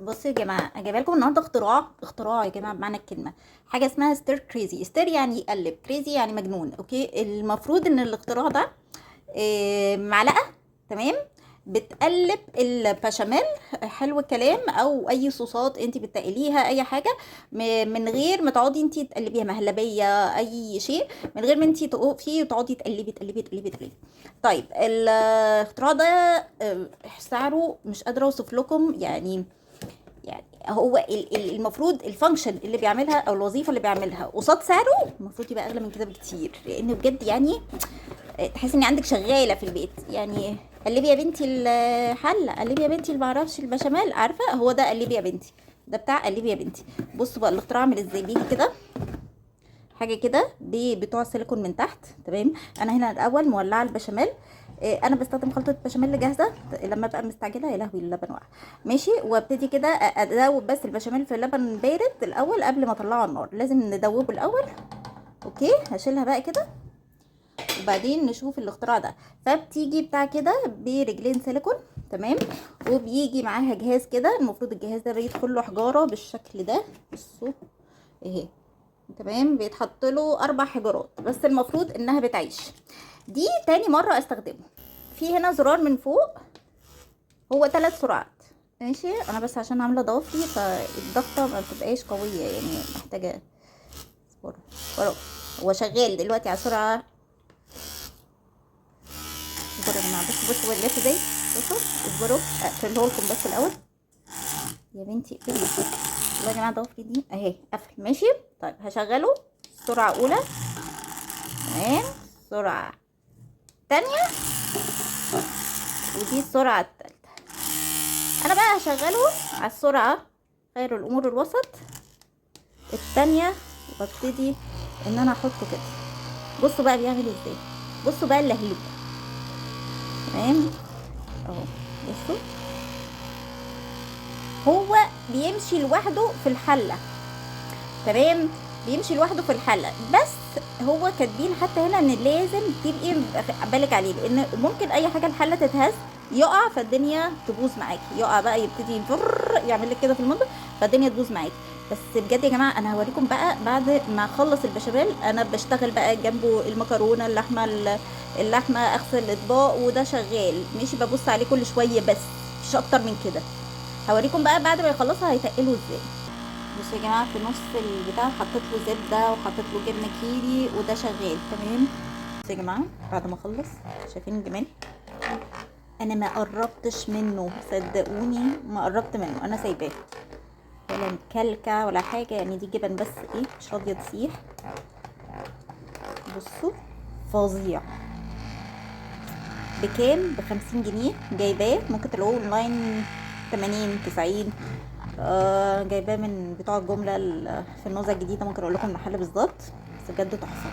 بصوا يا جماعه، جايبه لكم النهارده اختراع يا جماعه بمعنى الكلمه. حاجه اسمها ستير كريزي. ستير يعني يقلب، كريزي يعني مجنون. اوكي، المفروض ان الاختراع ده معلقه. تمام. بتقلب البشاميل. حلو الكلام. او اي صوصات انت بتقليها، اي حاجه من غير ما تقعدي انت تقلبيها، مهلبيه اي شيء، من غير ما انت تقفي وتقعدي تقلبي تقلبي تقلبي تقلبي. طيب الاختراع ده سعره مش قادره اوصف لكم. يعني هو المفروض الفانكشن اللي بيعملها او الوظيفه اللي بيعملها قصاد سعره المفروض يبقى اغلى من كده بكتير، لان بجد يعني تحس ان عندك شغاله في البيت. يعني قلبي يا بنتي الحله، قلبي يا بنتي اللي معرفش البشاميل، عارفه هو ده قلبي يا بنتي، ده بتاع قلبي يا بنتي. بصوا بقى الاختراع عامل ازاي. بيجي كده حاجه كده بتوع السيليكون من تحت. تمام. انا هنا الاول مولعه البشاميل. انا بستخدم خلطه بشاميل جاهزه لما ببقى مستعجله. يا لهوي اللبن وقع. ماشي. وابتدي كده ادوب بس البشاميل في اللبن بارد الاول قبل ما اطلعه على النار. لازم ندوبه الاول. اوكي، هشيلها بقى كده وبعدين نشوف الاختراع ده. فبتيجي بتاع كده برجلين سيليكون. تمام. وبيجي معاها جهاز كده. المفروض الجهاز ده بيدخل له حجاره بالشكل ده. بصوا اهي. تمام. بيتحط له 4 حجارات بس المفروض انها بتعيش. دي تاني مره استخدمه. في هنا زرار من فوق. هو 3 سرعات. ماشي. انا بس عشان عامله ضوافري فالضغطه ما بتبقاش قويه، يعني محتاجه اصبر. هو شغال دلوقتي على سرعه. اصبروا يا جماعه، بصوا هو دلوقتي ازاي. بصوا اصبروا، اقفله لكم بس الاول. يا بنتي اقفلي. والله يا جماعه ضوافري دي اهي قفل. ماشي. طيب هشغله سرعه اولى. تمام. سرعه تانية. ودي السرعه التالتة. انا بقى هشغله على السرعه خير الامور الوسط التانية، وابتدي ان انا احطه كده. بصوا بقى بيعمل ازاي. بصوا بقى اللهلوب. تمام اهو. بصوا هو بيمشي لوحده في الحله. تمام. بيمشي لوحده في الحله. بس هو كاتبين حتى هنا ان لازم تبقي بالك عليه، لان ممكن اي حاجه الحله تتهز يقع فالدنيا تبوظ معاكي. يقع بقى يبتدي يفر يعمل لك كده في المطبخ فالدنيا تبوظ معاكي. بس بجد يا جماعه انا هوريكم بقى بعد ما اخلص البشاميل. انا بشتغل بقى جنبه المكرونه، اللحمه اغسل الاطباق وده شغال. ماشي. ببص عليه كل شويه بس مش اكتر من كده. هوريكم بقى بعد ما يخلصها هيتقلوا ازاي. بصوا يا جماعه في نص البتاع حطيت له زبده وحطيت له جبنه كيري وده شغال. تمام. بصوا يا جماعه بعد ما اخلص شايفين الجمال. انا ما قربتش منه صدقوني، ما قربت منه. انا سايباه ولا مكلكع ولا حاجه، يعني دي جبن بس ايه مش راضيه تسيح. بصوا فظيع. بكام؟ ب50 جنيه. جايباه ممكن تلاقوه اونلاين 80 90. جايباه من بتوع الجمله في النوزه الجديده. ممكن اقول لكم المحل بالظبط. بس بجد تحفه.